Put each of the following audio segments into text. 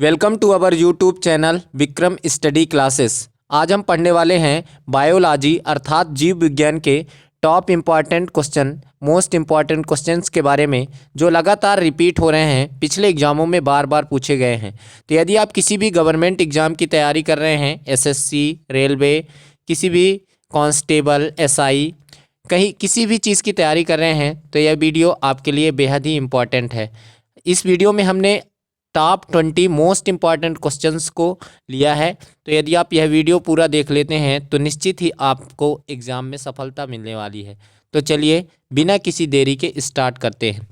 Welcome to our YouTube channel Vikram study classes. आज हम पढ़ने वाले हैं बायोलॉजी अर्थात जीव विज्ञान के top important question, most important questions के बारे में जो लगातार रिपीट हो रहे हैं, पिछले एग्जामों में बार बार पूछे गए हैं। तो यदि आप किसी भी गवर्नमेंट एग्जाम की तैयारी कर रहे हैं, एसएससी, रेलवे, किसी भी कांस्टेबल, एसआई, कहीं किसी भी चीज़ की तैयारी कर रहे हैं, तो यह वीडियो आपके लिए बेहद ही इम्पॉर्टेंट है। इस वीडियो में हमने टॉप 20 मोस्ट इम्पॉर्टेंट क्वेश्चंस को लिया है। तो यदि आप यह वीडियो पूरा देख लेते हैं तो निश्चित ही आपको एग्ज़ाम में सफलता मिलने वाली है। तो चलिए बिना किसी देरी के स्टार्ट करते हैं।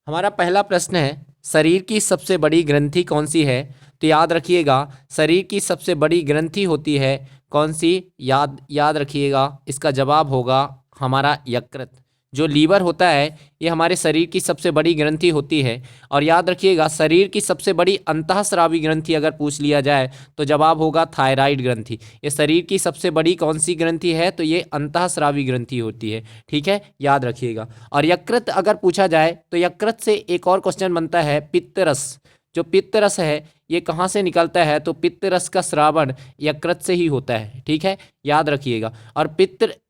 हमारा पहला प्रश्न है, शरीर की सबसे बड़ी ग्रंथि कौन सी है? तो याद रखिएगा, शरीर की सबसे बड़ी ग्रंथि होती है कौन सी? याद रखिएगा, इसका जवाब होगा हमारा यकृत। जो लीवर होता है ये हमारे शरीर की सबसे बड़ी ग्रंथि होती है। और याद रखिएगा, शरीर की सबसे बड़ी अंतःस्रावी ग्रंथि अगर पूछ लिया जाए तो जवाब होगा थायराइड ग्रंथि। ये शरीर की सबसे बड़ी कौन सी ग्रंथि है? तो ये अंतःस्रावी ग्रंथि होती है। ठीक है, याद रखिएगा। और यकृत अगर पूछा जाए तो यकृत से एक और क्वेश्चन बनता है, पित्तरस। जो पित्तरस है ये कहाँ से निकलता है? तो पित्तरस का स्रावण यकृत से ही होता है। ठीक है, याद रखिएगा। और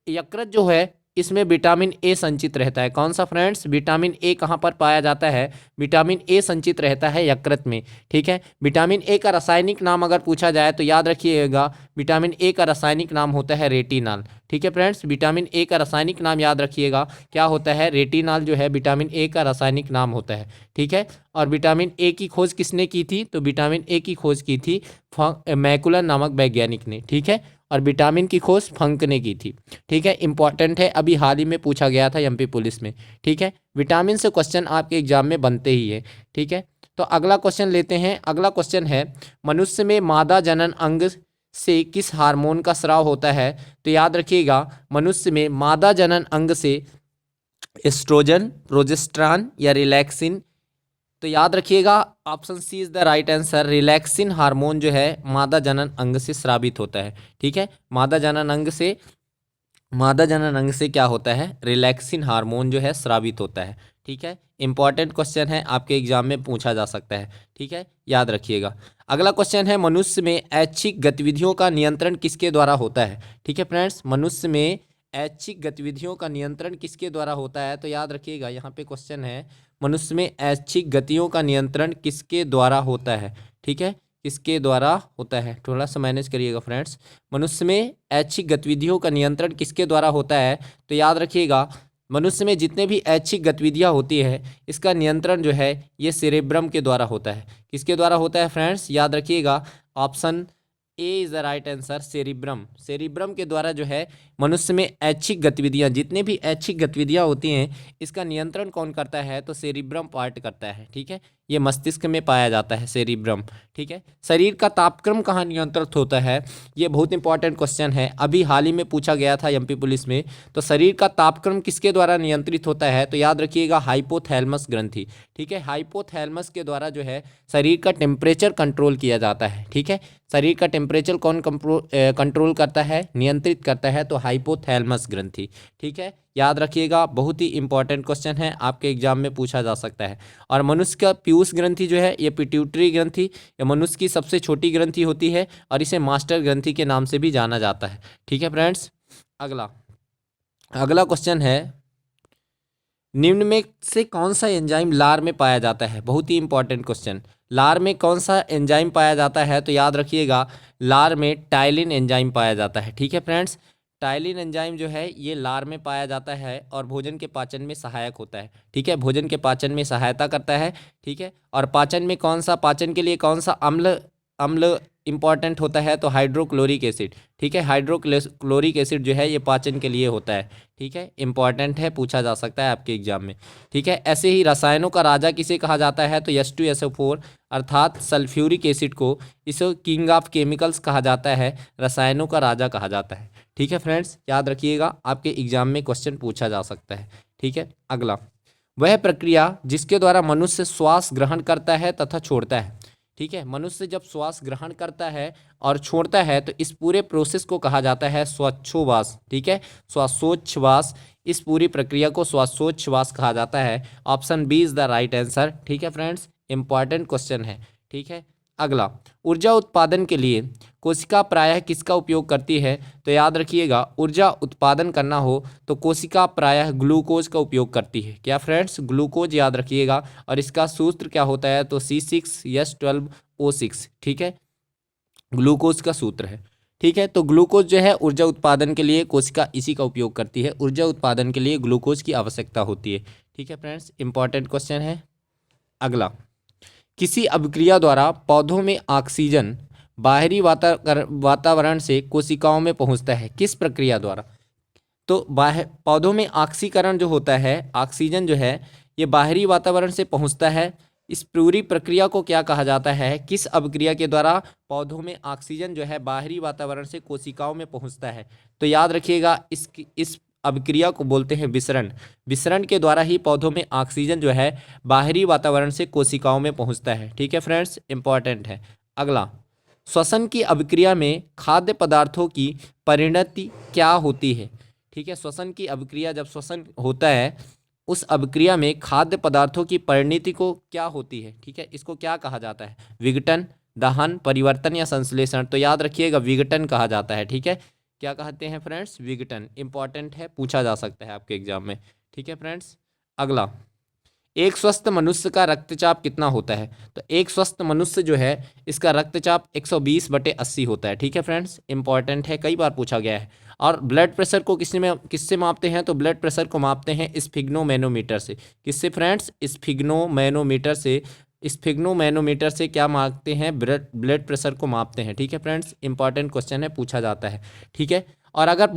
यकृत जो है इसमें विटामिन ए संचित रहता है। कौन सा फ्रेंड्स? विटामिन ए कहाँ पर पाया जाता है? विटामिन ए संचित रहता है यकृत में। ठीक है, विटामिन ए का रासायनिक नाम अगर पूछा जाए तो याद रखिएगा, विटामिन ए का रासायनिक नाम होता है रेटिनॉल। ठीक है फ्रेंड्स, विटामिन ए का रासायनिक नाम याद रखिएगा, क्या होता है? रेटिनॉल जो है विटामिन ए का रासायनिक नाम होता है। ठीक है, और विटामिन ए की खोज किसने की थी? तो विटामिन ए की खोज की थी मैकुलर नामक वैज्ञानिक ने। ठीक है, और विटामिन की खोज फंक ने की थी। ठीक है, इंपॉर्टेंट है, अभी हाल ही में पूछा गया था एमपी पुलिस में। ठीक है, विटामिन से क्वेश्चन आपके एग्जाम में बनते ही है। ठीक है, तो अगला क्वेश्चन लेते हैं। अगला क्वेश्चन है, मनुष्य में मादा जनन अंग से किस हार्मोन का स्राव होता है? तो याद रखिएगा, मनुष्य में मादा जनन अंग से एस्ट्रोजन, प्रोजेस्टेरॉन या रिलैक्सिन। तो याद रखिएगा, option C is the right answer. Relaxin hormone जो है मादा जनन अंग से स्रावित होता है। ठीक है, मादा जनन अंग से क्या होता है? रिलैक्सिन हार्मोन जो है स्रावित होता है। ठीक है, इंपॉर्टेंट क्वेश्चन है, आपके एग्जाम में पूछा जा सकता है। ठीक है, याद रखिएगा। अगला क्वेश्चन है, मनुष्य में ऐच्छिक गतिविधियों का नियंत्रण किसके द्वारा होता है? ठीक है फ्रेंड्स, मनुष्य में ऐच्छिक गतिविधियों का नियंत्रण किसके द्वारा होता है? तो याद रखिएगा, यहाँ पे क्वेश्चन है, मनुष्य में ऐच्छिक गतियों का नियंत्रण किसके द्वारा होता है? ठीक है, किसके द्वारा होता है? थोड़ा सा मैनेज करिएगा फ्रेंड्स। मनुष्य में ऐच्छिक गतिविधियों का नियंत्रण किसके द्वारा होता है? तो याद रखिएगा, मनुष्य में जितने भी ऐच्छिक गतिविधियाँ होती है इसका नियंत्रण जो है ये सेरेब्रम के द्वारा होता है। किसके द्वारा होता है फ्रेंड्स? याद रखिएगा, option A is the right answer, cerebrum. Cerebrum के द्वारा जो है मनुष्य में ऐच्छिक गतिविधियां, जितने भी ऐच्छिक गतिविधियां होती हैं इसका नियंत्रण कौन करता है? तो सेरिब्रम पार्ट करता है। ठीक है, ये मस्तिष्क में पाया जाता है सेरिब्रम। ठीक है, शरीर का तापक्रम कहाँ नियंत्रित होता है? ये बहुत इंपॉर्टेंट क्वेश्चन है, अभी हाल ही में पूछा गया था एमपी पुलिस में। तो शरीर का तापक्रम किसके द्वारा नियंत्रित होता है? तो याद रखिएगा, हाइपोथैलेमस ग्रंथि। ठीक है, हाइपोथैलेमस के द्वारा जो है शरीर का टेम्परेचर कंट्रोल किया जाता है। ठीक है, शरीर का टेम्परेचर कौन कंट्रोल करता है, नियंत्रित करता है? तो हाइपोथैलेमस ग्रंथि। ठीक है, याद रखिएगा, बहुत ही इंपॉर्टेंट क्वेश्चन है, आपके एग्जाम में पूछा जा सकता है। और मनुष्य का पीयूष ग्रंथि जो है ये पिट्यूटरी ग्रंथि, ये मनुष्य की सबसे छोटी ग्रंथि होती है और इसे मास्टर ग्रंथि के नाम से भी जाना जाता है। ठीक है फ्रेंड्स, अगला क्वेश्चन है, निम्न में से कौन सा एंजाइम लार में पाया जाता है? बहुत ही इंपॉर्टेंट क्वेश्चन। लार में कौन सा एंजाइम पाया जाता है? तो याद रखिएगा, लार में टाइलिन एंजाइम पाया जाता है। ठीक है फ्रेंड्स, टाइलिन एंजाइम जो है ये लार में पाया जाता है और भोजन के पाचन में सहायक होता है। ठीक है, भोजन के पाचन में सहायता करता है। ठीक है, और पाचन में पाचन के लिए कौन सा अम्ल इंपॉर्टेंट होता है? तो हाइड्रोक्लोरिक एसिड। ठीक है, हाइड्रोक्लोरिक एसिड जो है ये पाचन के लिए होता है। ठीक है, इंपॉर्टेंट है, पूछा जा सकता है आपके एग्जाम में। ठीक है, ऐसे ही रसायनों का राजा किसे कहा जाता है? तो H2SO4 अर्थात सल्फ्यूरिक एसिड को इसे किंग ऑफ केमिकल्स कहा जाता है, रसायनों का राजा कहा जाता है। ठीक है फ्रेंड्स, याद रखिएगा, आपके एग्जाम में क्वेश्चन पूछा जा सकता है। ठीक है, अगला, वह प्रक्रिया जिसके द्वारा मनुष्य श्वास ग्रहण करता है तथा छोड़ता है। ठीक है, मनुष्य जब श्वास ग्रहण करता है और छोड़ता है तो इस पूरे प्रोसेस को कहा जाता है श्वासोच्छ्वास। ठीक है, श्वासोच्छ्वास, इस पूरी प्रक्रिया को श्वासोच्छ्वास कहा जाता है। Option B is the right answer. ठीक है फ्रेंड्स, इंपॉर्टेंट क्वेश्चन है। ठीक है। अगला, ऊर्जा उत्पादन के लिए कोशिका प्रायः किसका उपयोग करती है? तो याद रखिएगा, ऊर्जा उत्पादन करना हो तो कोशिका प्रायः ग्लूकोज का उपयोग करती है। क्या फ्रेंड्स? ग्लूकोज याद रखिएगा। और इसका सूत्र क्या होता है? तो C6H12O6, ठीक है, ग्लूकोज का सूत्र है। ठीक है, तो ग्लूकोज जो है ऊर्जा उत्पादन के लिए कोशिका इसी का उपयोग करती है। ऊर्जा उत्पादन के लिए ग्लूकोज की आवश्यकता होती है। ठीक है फ्रेंड्स, इंपॉर्टेंट क्वेश्चन है। अगला, किसी अभिक्रिया द्वारा पौधों में ऑक्सीजन बाहरी वातावरण से कोशिकाओं में पहुंचता है, किस प्रक्रिया द्वारा? तो बाहर पौधों में ऑक्सीकरण जो होता है, ऑक्सीजन जो है ये बाहरी वातावरण से पहुंचता है। इस पूरी प्रक्रिया को क्या कहा जाता है? किस अभिक्रिया के द्वारा पौधों में ऑक्सीजन जो है बाहरी वातावरण से कोशिकाओं में पहुंचता है? तो याद रखिएगा, इस अभिक्रिया को बोलते हैं विसरण। विसरण के द्वारा ही पौधों में ऑक्सीजन जो है बाहरी वातावरण से कोशिकाओं में पहुंचता है। ठीक है फ्रेंड्स, इंपॉर्टेंट है। अगला, श्वसन की अभिक्रिया में खाद्य पदार्थों की परिणति क्या होती है? ठीक है, श्वसन की अभिक्रिया, जब श्वसन होता है उस अभिक्रिया में खाद्य पदार्थों की परिणति को क्या होती है? ठीक है, इसको क्या कहा जाता है? विघटन, दहन, परिवर्तन या संश्लेषण? तो याद रखिएगा, विघटन कहा जाता है। ठीक है, क्या कहते हैं फ्रेंड्स? विघटन। इंपॉर्टेंट है, पूछा जा सकता है आपके एग्जाम में। ठीक है फ्रेंड्स। अगला, एक स्वस्थ मनुष्य का रक्तचाप कितना होता है? तो एक स्वस्थ मनुष्य जो है इसका रक्तचाप 120/80 होता है। ठीक है फ्रेंड्स, इंपॉर्टेंट है, कई बार पूछा गया है। और ब्लड प्रेशर को किससे मापते हैं? तो ब्लड प्रेशर को मापते हैं स्फिग्नोमैनोमीटर से। किससे फ्रेंड्स? स्फिग्नोमैनोमीटर से। स्फिग्नोमैनोमीटर से क्या मापते हैं? ब्लड प्रेशर को मापते हैं। ठीक है फ्रेंड्स, इंपॉर्टेंट क्वेश्चन है, पूछा जाता है। ठीक है, और अगर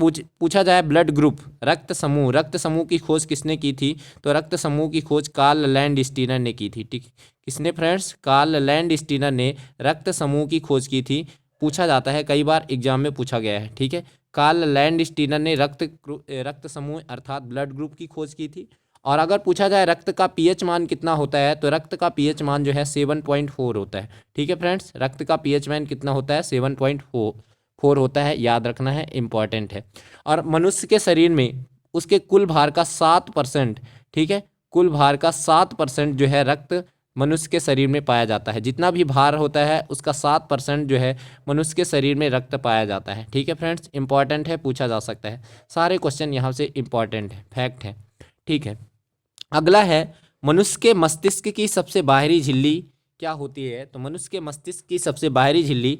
पूछा जाए ब्लड ग्रुप, रक्त समूह की खोज किसने की थी? तो रक्त समूह की खोज कार्ल लैंडस्टीनर ने की थी। ठीक, किसने फ्रेंड्स? कार्ल लैंडस्टीनर ने रक्त समूह की खोज की थी। पूछा जाता है, कई बार एग्जाम में पूछा गया है। ठीक है, कार्ल लैंडस्टीनर ने रक्त समूह अर्थात ब्लड ग्रुप की खोज की थी। और अगर पूछा जाए रक्त का पीएच मान कितना होता है? तो रक्त का पीएच मान जो है 7.4 होता है। ठीक है फ्रेंड्स, रक्त का पीएच मान कितना होता है? 7.4 होता है, याद रखना है, इंपॉर्टेंट है। और मनुष्य के शरीर में उसके कुल भार का 7%, ठीक है, कुल भार का 7% जो है रक्त मनुष्य के शरीर में पाया जाता है। जितना भी भार होता है उसका 7% जो है मनुष्य के शरीर में रक्त पाया जाता है। ठीक है फ्रेंड्स, इंपॉर्टेंट है, पूछा जा सकता है। सारे क्वेश्चन यहाँ से इंपॉर्टेंट है, फैक्ट है। ठीक है, अगला है, मनुष्य के मस्तिष्क की सबसे बाहरी झिल्ली क्या होती है? तो मनुष्य के मस्तिष्क की सबसे बाहरी झिल्ली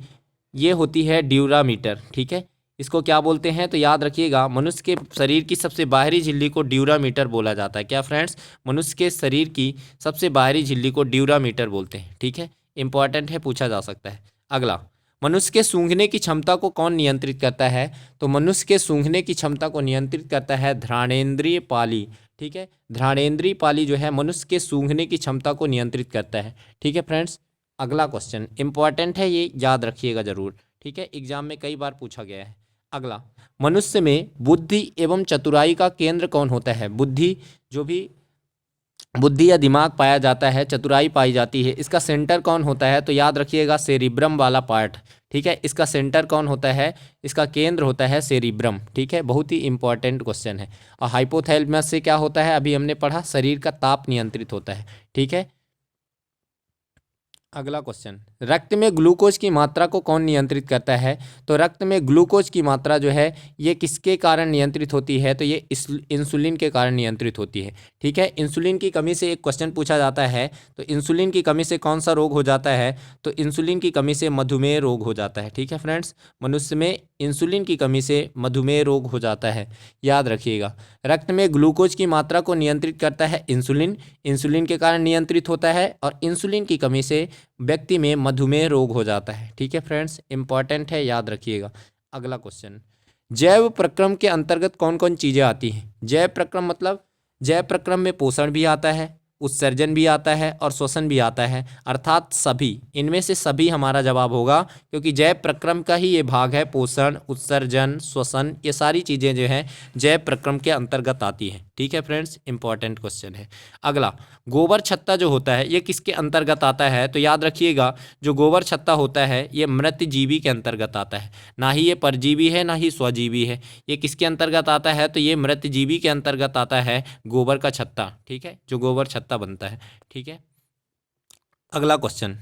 ये होती है ड्यूरामीटर। ठीक है, इसको क्या बोलते हैं? तो याद रखिएगा, मनुष्य के शरीर की सबसे बाहरी झिल्ली को ड्यूरामीटर बोला जाता है। क्या फ्रेंड्स? मनुष्य के शरीर की सबसे बाहरी झिल्ली को ड्यूरामीटर बोलते हैं। ठीक है, इंपॉर्टेंट है, पूछा जा सकता है। अगला, मनुष्य के सूंघने की क्षमता को कौन नियंत्रित करता है? तो मनुष्य के सूंघने की क्षमता को नियंत्रित करता है घ्राणेंद्रिय पाली। ठीक है, घ्राणेंद्रिय पाली जो है मनुष्य के सूंघने की क्षमता को नियंत्रित करता है। ठीक है फ्रेंड्स। अगला क्वेश्चन इंपॉर्टेंट है, ये याद रखिएगा जरूर। ठीक है, एग्जाम में कई बार पूछा गया है। अगला, मनुष्य में बुद्धि एवं चतुराई का केंद्र कौन होता है? बुद्धि, जो भी बुद्धि या दिमाग पाया जाता है, चतुराई पाई जाती है, इसका सेंटर कौन होता है? तो याद रखिएगा, सेरिब्रम वाला पार्ट। ठीक है, इसका सेंटर कौन होता है? इसका केंद्र होता है सेरिब्रम। ठीक है, बहुत ही इंपॉर्टेंट क्वेश्चन है। और हाइपोथैलेमस से क्या होता है? अभी हमने पढ़ा, शरीर का ताप नियंत्रित होता है। ठीक है, अगला क्वेश्चन, रक्त में ग्लूकोज की मात्रा को कौन नियंत्रित करता है? तो रक्त में ग्लूकोज की मात्रा जो है ये किसके कारण नियंत्रित होती है? तो ये इंसुलिन के कारण नियंत्रित होती है। ठीक है, इंसुलिन की कमी से एक क्वेश्चन पूछा जाता है, तो इंसुलिन की कमी से कौन सा रोग हो जाता है? तो इंसुलिन की कमी से मधुमेह रोग हो जाता है। ठीक है फ्रेंड्स, मनुष्य में इंसुलिन की कमी से मधुमेह रोग हो जाता है, याद रखिएगा। रक्त में ग्लूकोज की मात्रा को नियंत्रित करता है इंसुलिन, इंसुलिन के कारण नियंत्रित होता है, और इंसुलिन की कमी से व्यक्ति में मधुमेह रोग हो जाता है। ठीक है फ्रेंड्स, इंपॉर्टेंट है, याद रखिएगा। अगला क्वेश्चन, जैव प्रक्रम के अंतर्गत कौन कौन चीजें आती हैं? जैव प्रक्रम मतलब जैव प्रक्रम में पोषण भी आता है, उत्सर्जन भी आता है और श्वसन भी आता है, अर्थात सभी, इनमें से सभी हमारा जवाब होगा, क्योंकि जैव प्रक्रम का ही ये भाग है। पोषण, उत्सर्जन, श्वसन, ये सारी चीज़ें जो हैं जैव प्रक्रम के अंतर्गत आती हैं। ठीक है फ्रेंड्स, इंपॉर्टेंट क्वेश्चन है। अगला, गोबर छत्ता जो होता है ये किसके अंतर्गत आता है? तो याद रखिएगा, जो गोबर छत्ता होता है ये मृत जीवी के अंतर्गत आता है, ना ही ये परजीवी है ना ही स्वजीवी है। ये किसके अंतर्गत आता है? तो ये मृत जीवी के अंतर्गत आता है, गोबर का छत्ता। ठीक है, जो गोबर छत्ता बनता है। ठीक है, अगला क्वेश्चन,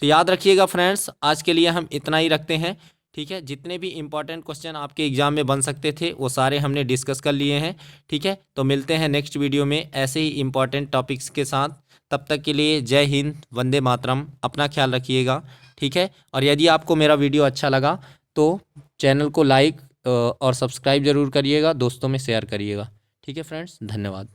तो याद रखिएगा फ्रेंड्स, आज के लिए हम इतना ही रखते हैं। ठीक है, जितने भी इंपॉर्टेंट क्वेश्चन आपके एग्जाम में बन सकते थे वो सारे हमने डिस्कस कर लिए हैं। ठीक है, तो मिलते हैं नेक्स्ट वीडियो में ऐसे ही इंपॉर्टेंट टॉपिक्स के साथ। तब तक के लिए जय हिंद, वंदे मातरम, अपना ख्याल रखिएगा। ठीक है, और यदि आपको मेरा वीडियो अच्छा लगा तो चैनल को लाइक और सब्सक्राइब ज़रूर करिएगा, दोस्तों में शेयर करिएगा। ठीक है फ्रेंड्स, धन्यवाद।